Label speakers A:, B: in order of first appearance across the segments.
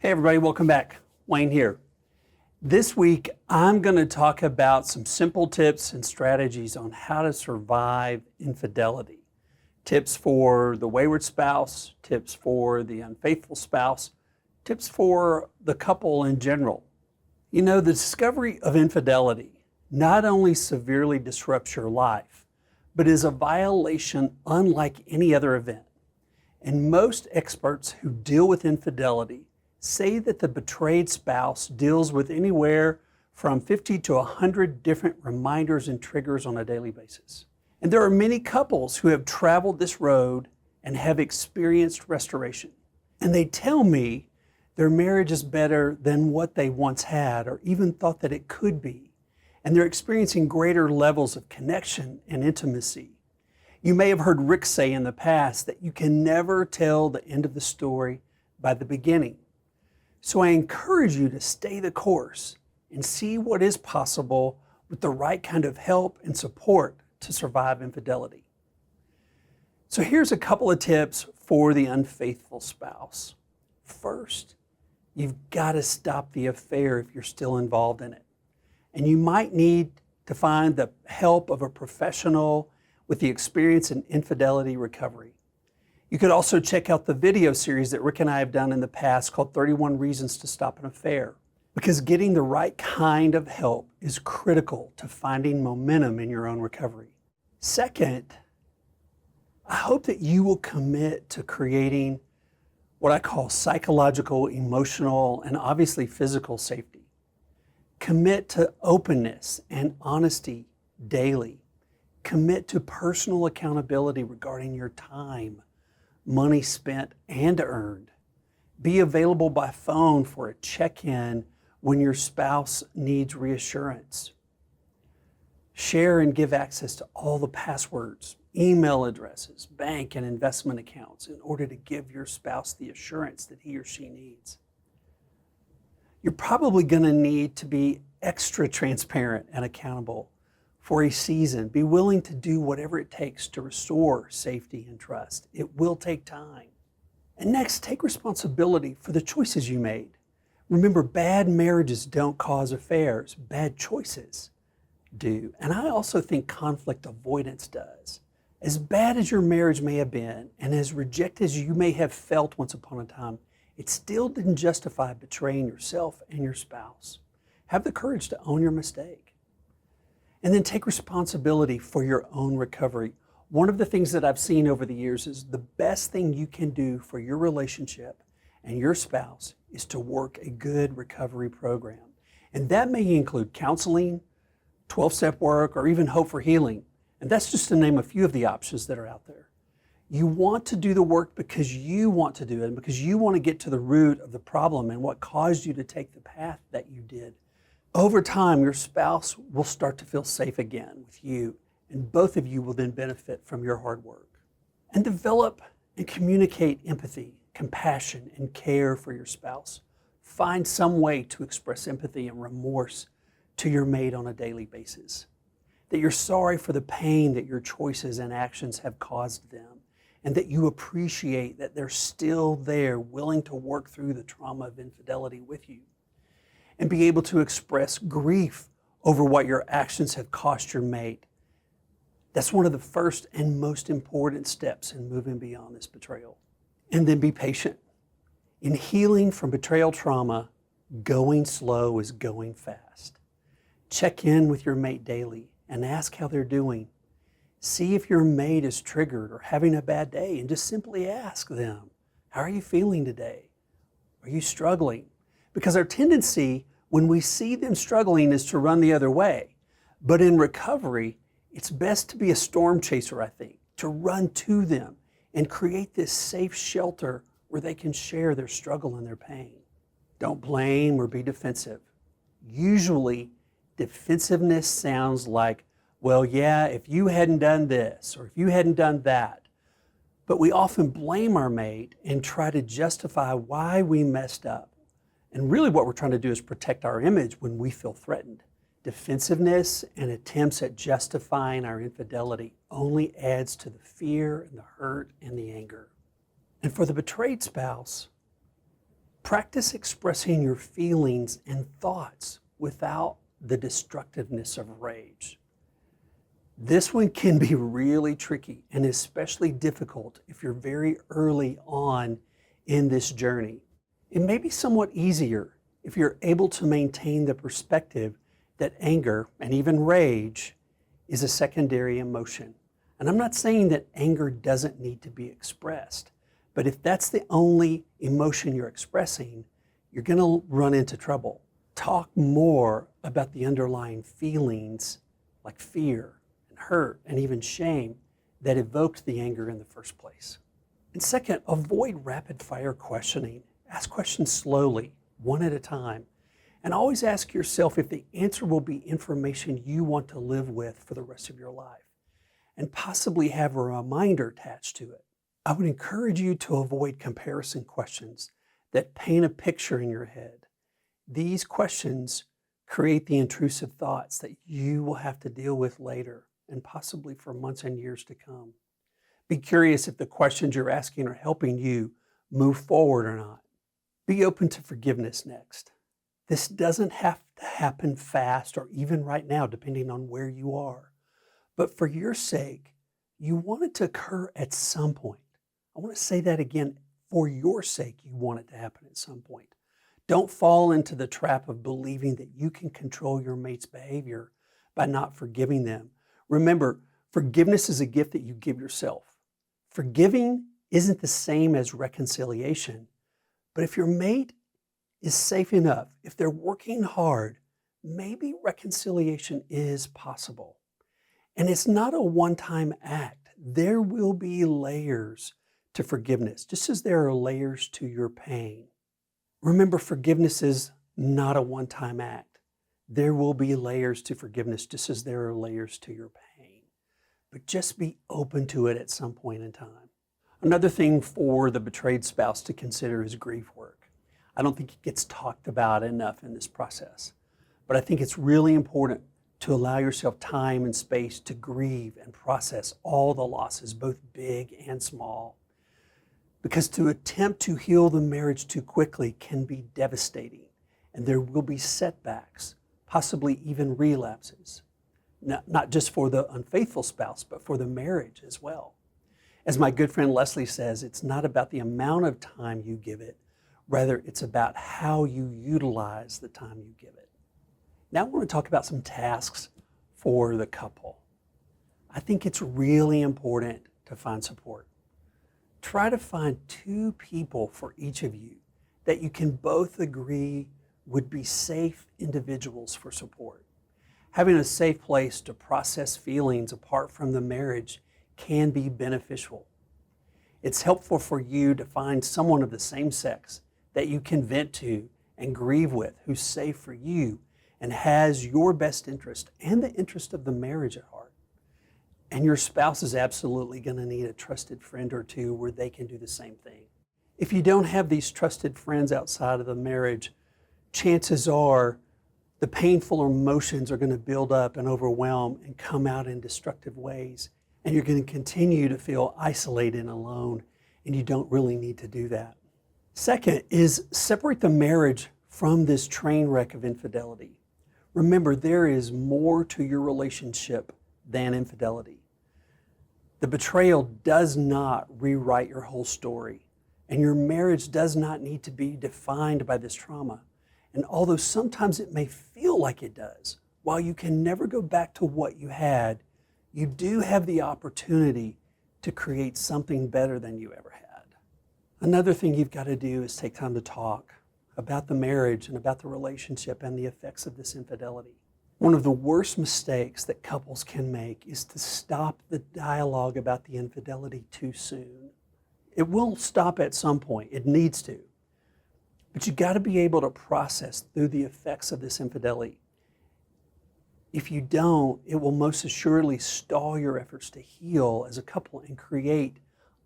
A: Hey everybody, welcome back. Wayne here. This week, I'm going to talk about some simple tips and strategies on how to survive infidelity. Tips for the wayward spouse, tips for the unfaithful spouse, tips for the couple in general. You know, the discovery of infidelity not only severely disrupts your life, but is a violation unlike any other event. And most experts who deal with infidelity say that the betrayed spouse deals with anywhere from 50 to 100 different reminders and triggers on a daily basis. And there are many couples who have traveled this road and have experienced restoration. And they tell me their marriage is better than what they once had or even thought that it could be. And they're experiencing greater levels of connection and intimacy. You may have heard Rick say in the past that you can never tell the end of the story by the beginning. So I encourage you to stay the course and see what is possible with the right kind of help and support to survive infidelity. So here's a couple of tips for the unfaithful spouse. First, you've got to stop the affair if you're still involved in it. And you might need to find the help of a professional with the experience in infidelity recovery. You could also check out the video series that Rick and I have done in the past called 31 Reasons to Stop an Affair, because getting the right kind of help is critical to finding momentum in your own recovery. Second, I hope that you will commit to creating what I call psychological, emotional, and obviously physical safety. Commit to openness and honesty daily. Commit to personal accountability regarding your time, money spent and earned. Be available by phone for a check-in when your spouse needs reassurance. Share and give access to all the passwords, email addresses, bank and investment accounts in order to give your spouse the assurance that he or she needs. You're probably going to need to be extra transparent and accountable for a season. Be willing to do whatever it takes to restore safety and trust. It will take time. And next, take responsibility for the choices you made. Remember, bad marriages don't cause affairs. Bad choices do. And I also think conflict avoidance does. As bad as your marriage may have been, and as rejected as you may have felt once upon a time, it still didn't justify betraying yourself and your spouse. Have the courage to own your mistake. And then take responsibility for your own recovery. One of the things that I've seen over the years is the best thing you can do for your relationship and your spouse is to work a good recovery program. And that may include counseling, 12-step work, or even Hope for Healing. And that's just to name a few of the options that are out there. You want to do the work because you want to do it and because you want to get to the root of the problem and what caused you to take the path that you did. Over time, your spouse will start to feel safe again with you, and both of you will then benefit from your hard work. And develop and communicate empathy, compassion, and care for your spouse. Find some way to express empathy and remorse to your mate on a daily basis. That you're sorry for the pain that your choices and actions have caused them, and that you appreciate that they're still there, willing to work through the trauma of infidelity with you. And be able to express grief over what your actions have cost your mate. That's one of the first and most important steps in moving beyond this betrayal. And then be patient. In healing from betrayal trauma, going slow is going fast. Check in with your mate daily and ask how they're doing. See if your mate is triggered or having a bad day and just simply ask them, how are you feeling today? Are you struggling? Because our tendency when we see them struggling is to run the other way. But in recovery, it's best to be a storm chaser, I think, to run to them and create this safe shelter where they can share their struggle and their pain. Don't blame or be defensive. Usually, defensiveness sounds like, well, yeah, if you hadn't done this or if you hadn't done that. But we often blame our mate and try to justify why we messed up. And really what we're trying to do is protect our image when we feel threatened. Defensiveness and attempts at justifying our infidelity only adds to the fear and the hurt and the anger. And for the betrayed spouse, Practice expressing your feelings and thoughts without the destructiveness of rage. This one can be really tricky and especially difficult if you're very early on in this journey. It may be somewhat easier if you're able to maintain the perspective that anger and even rage is a secondary emotion. And I'm not saying that anger doesn't need to be expressed, but if that's the only emotion you're expressing, you're going to run into trouble. Talk more about the underlying feelings like fear and hurt and even shame that evoked the anger in the first place. And second, avoid rapid fire questioning. Ask questions slowly, one at a time. And always ask yourself if the answer will be information you want to live with for the rest of your life, and possibly have a reminder attached to it. I would encourage you to avoid comparison questions that paint a picture in your head. These questions create the intrusive thoughts that you will have to deal with later and possibly for months and years to come. Be curious if the questions you're asking are helping you move forward or not. Be open to forgiveness next. This doesn't have to happen fast or even right now, depending on where you are. But for your sake, you want it to occur at some point. I want to say that again. For your sake, you want it to happen at some point. Don't fall into the trap of believing that you can control your mate's behavior by not forgiving them. Remember, forgiveness is a gift that you give yourself. Forgiving isn't the same as reconciliation, but if your mate is safe enough, if they're working hard, maybe reconciliation is possible. And it's not a one-time act. There will be layers to forgiveness, just as there are layers to your pain. Remember, forgiveness is not a one-time act. There will be layers to forgiveness, just as there are layers to your pain. But just be open to it at some point in time. Another thing for the betrayed spouse to consider is grief work. I don't think it gets talked about enough in this process, but I think it's really important to allow yourself time and space to grieve and process all the losses, both big and small. Because to attempt to heal the marriage too quickly can be devastating, and there will be setbacks, possibly even relapses, not just for the unfaithful spouse, but for the marriage as well. As my good friend Leslie says, it's not about the amount of time you give it, rather it's about how you utilize the time you give it. Now I want to talk about some tasks for the couple. I think it's really important to find support. Try to find 2 people for each of you that you can both agree would be safe individuals for support. Having a safe place to process feelings apart from the marriage can be beneficial. It's helpful for you to find someone of the same sex that you can vent to and grieve with, who's safe for you and has your best interest and the interest of the marriage at heart. And your spouse is absolutely going to need a trusted friend or 2 where they can do the same thing. If you don't have these trusted friends outside of the marriage, chances are the painful emotions are going to build up and overwhelm and come out in destructive ways. And you're going to continue to feel isolated and alone, and you don't really need to do that. Second is separate the marriage from this train wreck of infidelity. Remember, there is more to your relationship than infidelity. The betrayal does not rewrite your whole story, and your marriage does not need to be defined by this trauma. And although sometimes it may feel like it does, while you can never go back to what you had, you do have the opportunity to create something better than you ever had. Another thing you've got to do is take time to talk about the marriage and about the relationship and the effects of this infidelity. One of the worst mistakes that couples can make is to stop the dialogue about the infidelity too soon. It will stop at some point. It needs to. But you've got to be able to process through the effects of this infidelity. If you don't, it will most assuredly stall your efforts to heal as a couple and create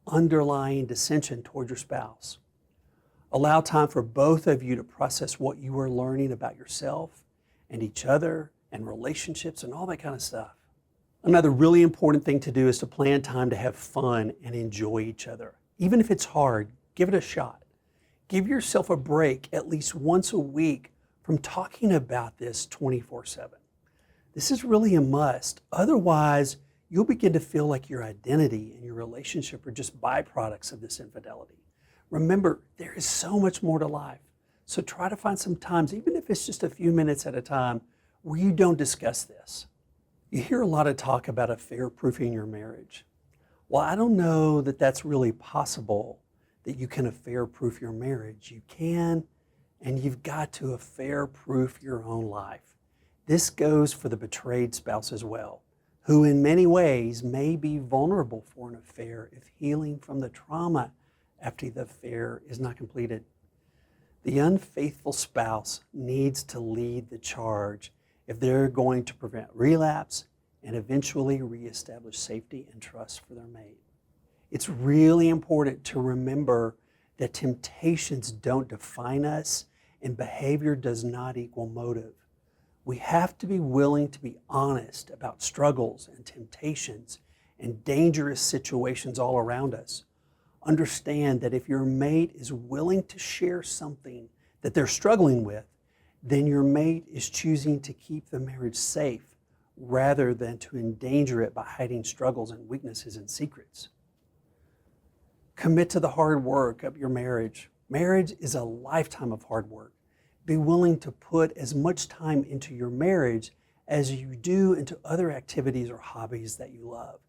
A: underlying dissension toward your spouse. Allow time for both of you to process what you are learning about yourself and each other and relationships and all that kind of stuff. Another really important thing to do is to plan time to have fun and enjoy each other. Even if it's hard, give it a shot. Give yourself a break at least once a week from talking about this 24/7. This is really a must. Otherwise, you'll begin to feel like your identity and your relationship are just byproducts of this infidelity. Remember, there is so much more to life. So try to find some times, even if it's just a few minutes at a time, where you don't discuss this. You hear a lot of talk about affair-proofing your marriage. Well, I don't know that that's really possible, that you can affair-proof your marriage. You can, and you've got to affair-proof your own life. This goes for the betrayed spouse as well, who in many ways may be vulnerable for an affair if healing from the trauma after the affair is not completed. The unfaithful spouse needs to lead the charge if they're going to prevent relapse and eventually reestablish safety and trust for their mate. It's really important to remember that temptations don't define us and behavior does not equal motive. We have to be willing to be honest about struggles and temptations and dangerous situations all around us. Understand that if your mate is willing to share something that they're struggling with, then your mate is choosing to keep the marriage safe rather than to endanger it by hiding struggles and weaknesses and secrets. Commit to the hard work of your marriage. Marriage is a lifetime of hard work. Be willing to put as much time into your marriage as you do into other activities or hobbies that you love.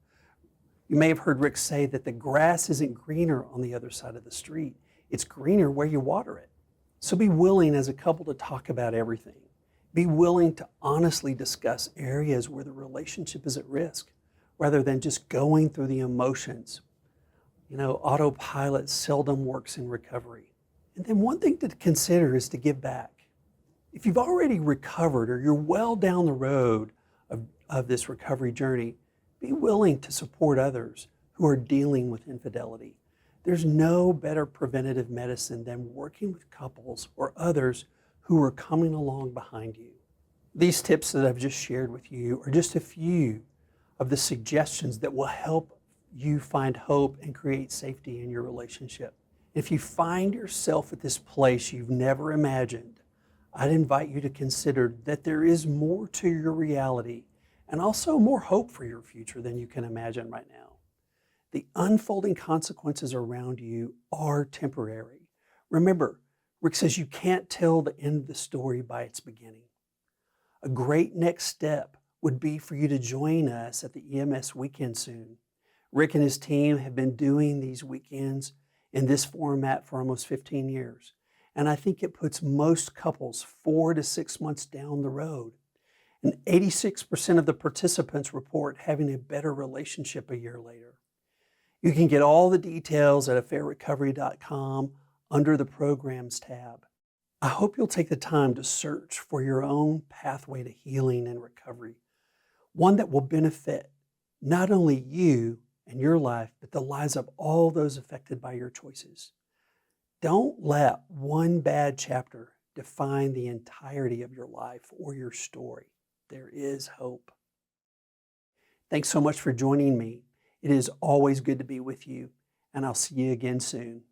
A: You may have heard Rick say that the grass isn't greener on the other side of the street. It's greener where you water it. So be willing as a couple to talk about everything. Be willing to honestly discuss areas where the relationship is at risk, rather than just going through the emotions. Autopilot seldom works in recovery. And then one thing to consider is to give back. If you've already recovered or you're well down the road of this recovery journey, be willing to support others who are dealing with infidelity. There's no better preventative medicine than working with couples or others who are coming along behind you. These tips that I've just shared with you are just a few of the suggestions that will help you find hope and create safety in your relationship. If you find yourself at this place you've never imagined, I'd invite you to consider that there is more to your reality and also more hope for your future than you can imagine right now. The unfolding consequences around you are temporary. Remember, Rick says you can't tell the end of the story by its beginning. A great next step would be for you to join us at the EMS weekend soon. Rick and his team have been doing these weekends in this format for almost 15 years. And I think it puts most couples 4 to 6 months down the road. And 86% of the participants report having a better relationship a year later. You can get all the details at affairrecovery.com under the Programs tab. I hope you'll take the time to search for your own pathway to healing and recovery, one that will benefit not only you and your life, but the lives of all those affected by your choices. Don't let one bad chapter define the entirety of your life or your story. There is hope. Thanks so much for joining me. It is always good to be with you, and I'll see you again soon.